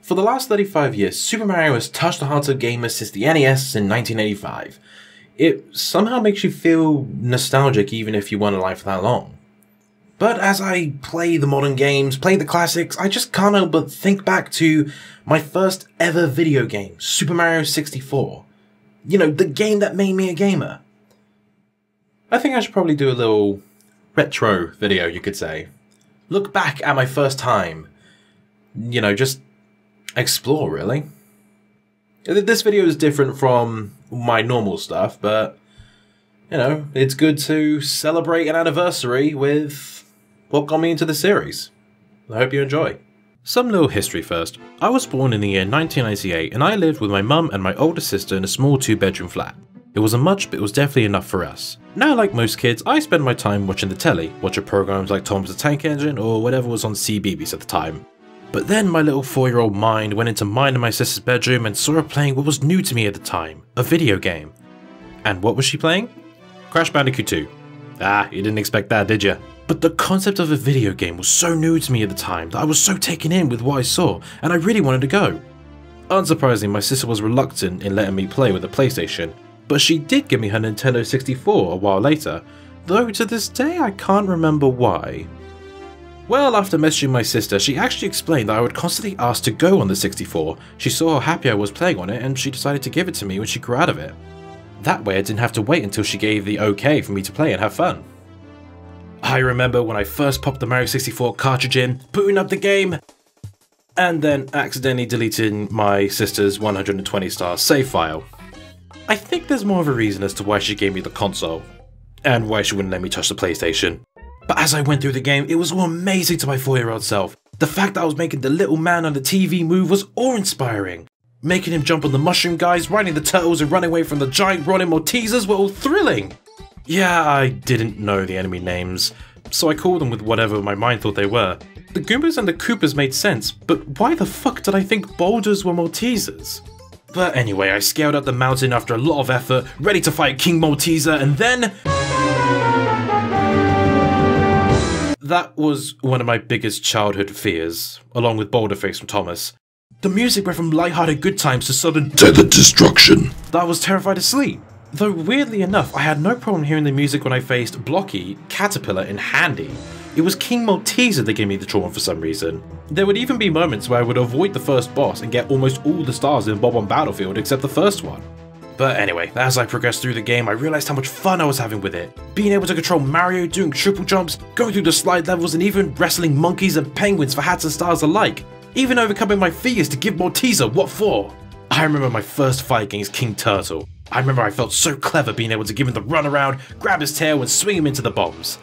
For the last 35 years, Super Mario has touched the hearts of gamers since the NES in 1985. It somehow makes you feel nostalgic even if you weren't alive for that long. But as I play the modern games, play the classics, I just can't help but think back to my first ever video game, Super Mario 64. You know, the game that made me a gamer. I think I should probably do a little retro video, you could say. Look back at my first time. You know, just explore, really. This video is different from my normal stuff, but, you know, it's good to celebrate an anniversary with what got me into the series. I hope you enjoy. Some little history first. I was born in the year 1998 and I lived with my mum and my older sister in a small 2-bedroom flat. It wasn't much, but it was definitely enough for us. Now, like most kids, I spend my time watching the telly, watching programs like Tom's the Tank Engine or whatever was on CBeebies at the time. But then my little 4-year-old mind went into mine and my sister's bedroom and saw her playing what was new to me at the time, a video game. And what was she playing? Crash Bandicoot 2. Ah, you didn't expect that, did you? But the concept of a video game was so new to me at the time that I was so taken in with what I saw, and I really wanted to go. Unsurprisingly, my sister was reluctant in letting me play with the PlayStation, but she did give me her Nintendo 64 a while later, though to this day I can't remember why. Well, after messaging my sister, she actually explained that I would constantly ask to go on the 64. She saw how happy I was playing on it and she decided to give it to me when she grew out of it. That way I didn't have to wait until she gave the okay for me to play and have fun. I remember when I first popped the Mario 64 cartridge in, booting up the game, and then accidentally deleting my sister's 120 star save file. I think there's more of a reason as to why she gave me the console, and why she wouldn't let me touch the PlayStation. But as I went through the game, it was all amazing to my 4-year-old self. The fact that I was making the little man on the TV move was awe-inspiring. Making him jump on the mushroom guys, riding the turtles and running away from the giant Ronin Maltesers were all thrilling. Yeah, I didn't know the enemy names, so I called them with whatever my mind thought they were. The Goombas and the Koopas made sense, but why the fuck did I think boulders were Maltesers? But anyway, I scaled up the mountain after a lot of effort, ready to fight King Malteser, and then... That was one of my biggest childhood fears, along with Boulderface from Thomas. The music went from lighthearted good times to sudden death and destruction that I was terrified to sleep. Though weirdly enough, I had no problem hearing the music when I faced Blocky, Caterpillar and Handy. It was King Malteser that gave me the trauma for some reason. There would even be moments where I would avoid the first boss and get almost all the stars in Bob-Omb Battlefield except the first one. But anyway, as I progressed through the game, I realised how much fun I was having with it. Being able to control Mario, doing triple jumps, going through the slide levels and even wrestling monkeys and penguins for hats and stars alike. Even overcoming my fears to give Malteser what for. I remember my first fight against King Turtle. I remember I felt so clever being able to give him the runaround, grab his tail and swing him into the bombs.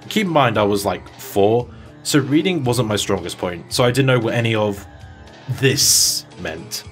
Keep in mind I was like 4, so reading wasn't my strongest point, so I didn't know what any of this meant.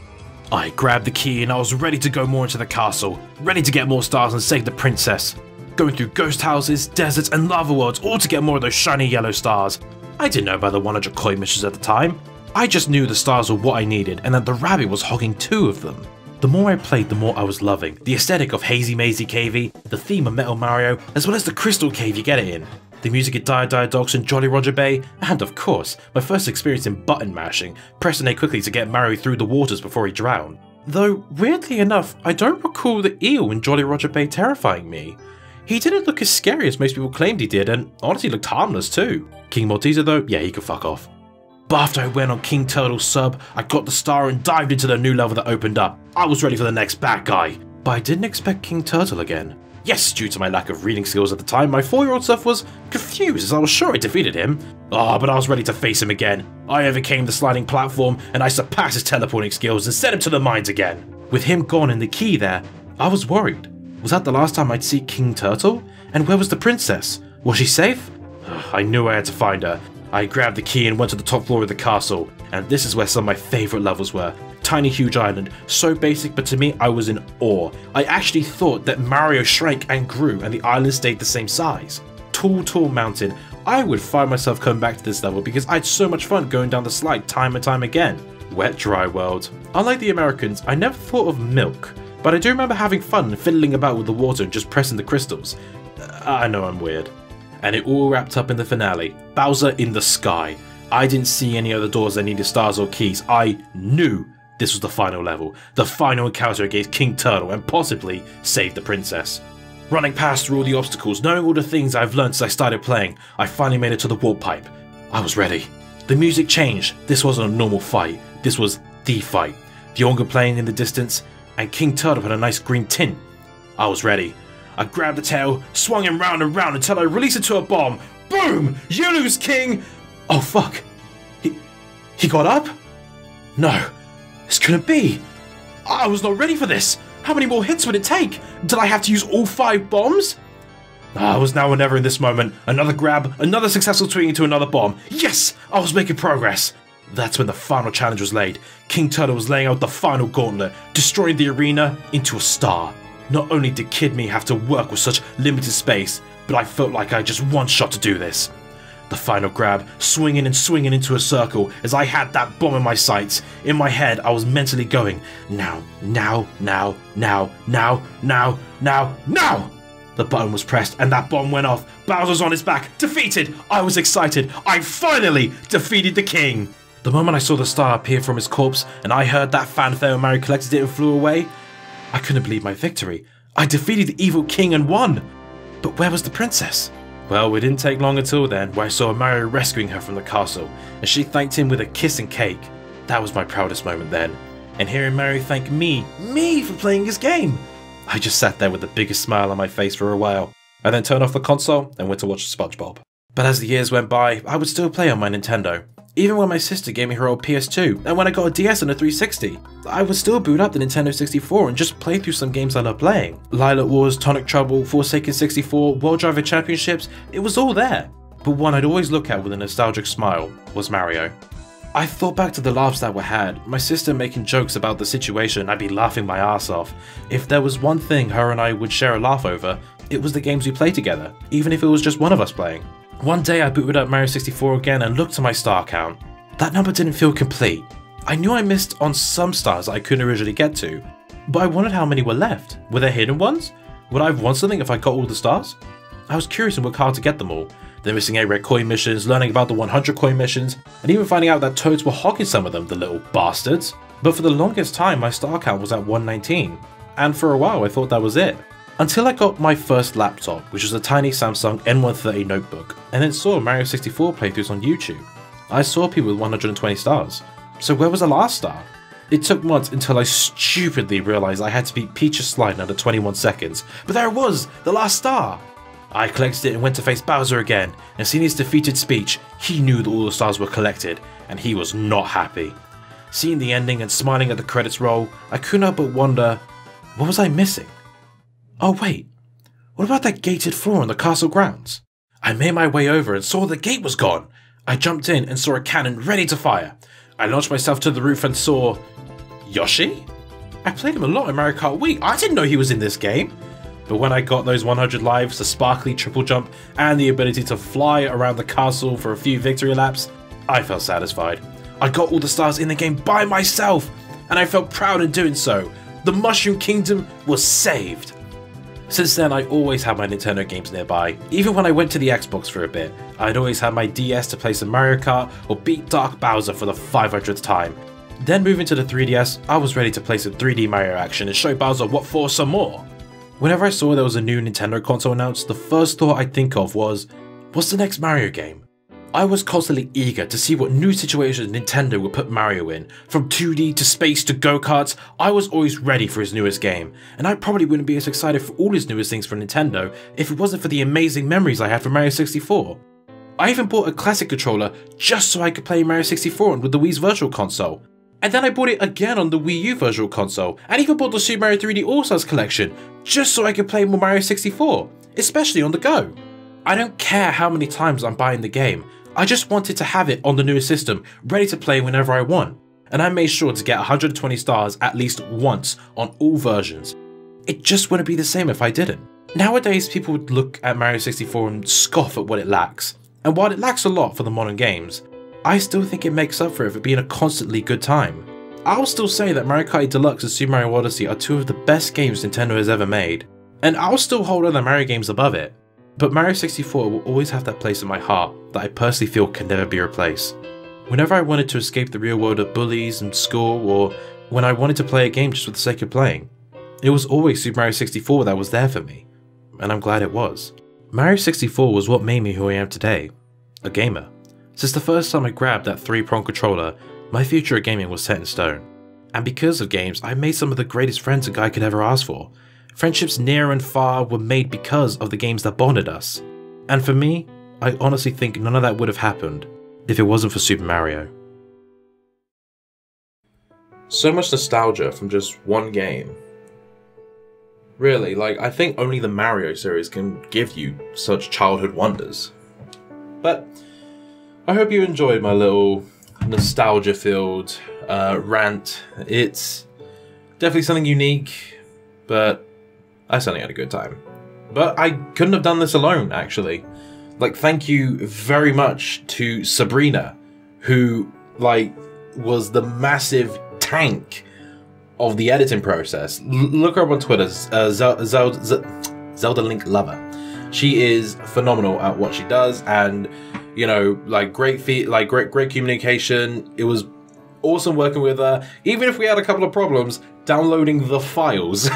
I grabbed the key and I was ready to go more into the castle, ready to get more stars and save the princess. Going through ghost houses, deserts and lava worlds all to get more of those shiny yellow stars. I didn't know about the 100 coin missions at the time. I just knew the stars were what I needed and that the rabbit was hogging 2 of them. The more I played, the more I was loving the aesthetic of Hazy Mazy Cavey, the theme of Metal Mario, as well as the crystal cave you get it in, the music at Dire Dire Docks and Jolly Roger Bay, and of course, my first experience in button mashing, pressing A quickly to get Mario through the waters before he drowned. Though, weirdly enough, I don't recall the eel in Jolly Roger Bay terrifying me. He didn't look as scary as most people claimed he did, and honestly looked harmless too. King Malteser though, yeah, he could fuck off. But after I went on King Turtle's sub, I got the star and dived into the new level that opened up. I was ready for the next bad guy. But I didn't expect King Turtle again. Yes, due to my lack of reading skills at the time, my 4-year-old self was confused as I was sure I defeated him. But I was ready to face him again. I overcame the sliding platform and I surpassed his teleporting skills and sent him to the mines again. With him gone and the key there, I was worried. Was that the last time I'd see King Turtle? And where was the princess? Was she safe? I knew I had to find her. I grabbed the key and went to the top floor of the castle, and this is where some of my favourite levels were. Tiny huge island, so basic, but to me I was in awe. I actually thought that Mario shrank and grew and the island stayed the same size. Tall mountain. I would find myself coming back to this level because I had so much fun going down the slide time and time again. Wet dry world. Unlike the Americans, I never thought of milk, but I do remember having fun fiddling about with the water and just pressing the crystals. I know I'm weird. And it all wrapped up in the finale, Bowser in the sky. I didn't see any other doors that needed stars or keys. I knew this was the final level, the final encounter against King Turtle, and possibly save the princess. Running past through all the obstacles, knowing all the things I've learned since I started playing, I finally made it to the warp pipe. I was ready. The music changed. This wasn't a normal fight. This was the fight. The organ playing in the distance, and King Turtle had a nice green tint. I was ready. I grabbed the tail, swung him round and round until I released it to a bomb. Boom! You lose, King! Oh fuck. He got up? No. This couldn't be. I was not ready for this. How many more hits would it take? Did I have to use all 5 bombs? I was now or never in this moment. Another grab, another successful swing into another bomb. Yes! I was making progress. That's when the final challenge was laid. King Turtle was laying out the final gauntlet, destroying the arena into a star. Not only did Kid Me have to work with such limited space, but I felt like I had just one shot to do this. The final grab, swinging and swinging into a circle as I had that bomb in my sights. In my head, I was mentally going, now, now, now, now, now, now, now, now! The button was pressed and that bomb went off. Bowser's on his back, defeated! I was excited. I finally defeated the king! The moment I saw the star appear from his corpse and I heard that fanfare when Mario collected it and flew away, I couldn't believe my victory. I defeated the evil king and won! But where was the princess? Well, it didn't take long at all then, where I saw Mario rescuing her from the castle, and she thanked him with a kiss and cake. That was my proudest moment then. And hearing Mario thank me for playing his game! I just sat there with the biggest smile on my face for a while. I then turned off the console and went to watch SpongeBob. But as the years went by, I would still play on my Nintendo. Even when my sister gave me her old PS2, and when I got a DS and a 360, I would still boot up the Nintendo 64 and just play through some games I love playing. Lilac Wars, Tonic Trouble, Forsaken 64, World Driver Championships, it was all there. But one I'd always look at with a nostalgic smile was Mario. I thought back to the laughs that were had, my sister making jokes about the situation, I'd be laughing my ass off. If there was one thing her and I would share a laugh over, it was the games we played together, even if it was just one of us playing. One day I booted up Mario 64 again and looked at my star count. That number didn't feel complete. I knew I missed on some stars that I couldn't originally get to, but I wondered how many were left. Were there hidden ones? Would I have won something if I got all the stars? I was curious and worked hard to get them all. The missing 8 red coin missions, learning about the 100 coin missions, and even finding out that Toads were hogging some of them, the little bastards. But for the longest time my star count was at 119, and for a while I thought that was it. Until I got my first laptop, which was a tiny Samsung N130 notebook, and then saw Mario 64 playthroughs on YouTube. I saw people with 120 stars. So where was the last star? It took months until I stupidly realised I had to beat Peach's slide under 21 seconds, but there it was, the last star! I collected it and went to face Bowser again, and seeing his defeated speech, he knew that all the stars were collected, and he was not happy. Seeing the ending and smiling at the credits roll, I couldn't help but wonder, what was I missing? Oh wait, what about that gated floor on the castle grounds? I made my way over and saw the gate was gone. I jumped in and saw a cannon ready to fire. I launched myself to the roof and saw... Yoshi? I played him a lot in Mario Kart Wii, I didn't know he was in this game. But when I got those 100 lives, the sparkly triple jump, and the ability to fly around the castle for a few victory laps, I felt satisfied. I got all the stars in the game by myself, and I felt proud in doing so. The Mushroom Kingdom was saved. Since then, I always had my Nintendo games nearby. Even when I went to the Xbox for a bit, I'd always had my DS to play some Mario Kart or beat Dark Bowser for the 500th time. Then moving to the 3DS, I was ready to play some 3D Mario action and show Bowser what for some more. Whenever I saw there was a new Nintendo console announced, the first thought I'd think of was, what's the next Mario game? I was constantly eager to see what new situations Nintendo would put Mario in. From 2D to space to go-karts, I was always ready for his newest game, and I probably wouldn't be as excited for all his newest things from Nintendo if it wasn't for the amazing memories I had from Mario 64. I even bought a classic controller just so I could play Mario 64 on with the Wii's Virtual Console. And then I bought it again on the Wii U Virtual Console, and even bought the Super Mario 3D All-Stars collection just so I could play more Mario 64, especially on the go. I don't care how many times I'm buying the game, I just wanted to have it on the newest system, ready to play whenever I want, and I made sure to get 120 stars at least once on all versions. It just wouldn't be the same if I didn't. Nowadays people would look at Mario 64 and scoff at what it lacks, and while it lacks a lot for the modern games, I still think it makes up for it being a constantly good time. I'll still say that Mario Kart 8 Deluxe and Super Mario Odyssey are two of the best games Nintendo has ever made, and I'll still hold other Mario games above it. But Mario 64 will always have that place in my heart that I personally feel can never be replaced. Whenever I wanted to escape the real world of bullies and school, or when I wanted to play a game just for the sake of playing, it was always Super Mario 64 that was there for me, and I'm glad it was. Mario 64 was what made me who I am today, a gamer. Since the first time I grabbed that 3-prong controller, my future of gaming was set in stone. And because of games, I made some of the greatest friends a guy could ever ask for. Friendships near and far were made because of the games that bonded us. And for me, I honestly think none of that would have happened if it wasn't for Super Mario. So much nostalgia from just one game. Really, I think only the Mario series can give you such childhood wonders. But I hope you enjoyed my little nostalgia-filled rant. It's definitely something unique, but I certainly had a good time. But I couldn't have done this alone, actually. Thank you very much to Sabrina, who, was the massive tank of the editing process. Look her up on Twitter, Zelda Link Lover. She is phenomenal at what she does, and great communication. It was awesome working with her, even if we had a couple of problems downloading the files.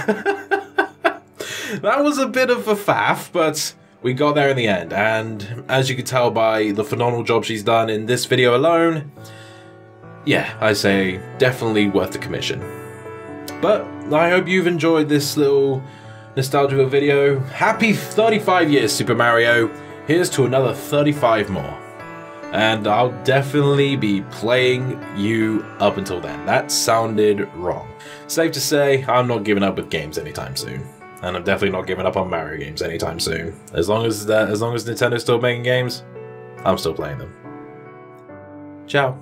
That was a bit of a faff, but we got there in the end, and as you can tell by the phenomenal job she's done in this video alone, yeah, I say definitely worth the commission. But I hope you've enjoyed this little nostalgia video. Happy 35 years, Super Mario. Here's to another 35 more. And I'll definitely be playing you up until then. That sounded wrong. Safe to say, I'm not giving up with games anytime soon. And I'm definitely not giving up on Mario games anytime soon. As long as Nintendo's still making games, I'm still playing them. Ciao.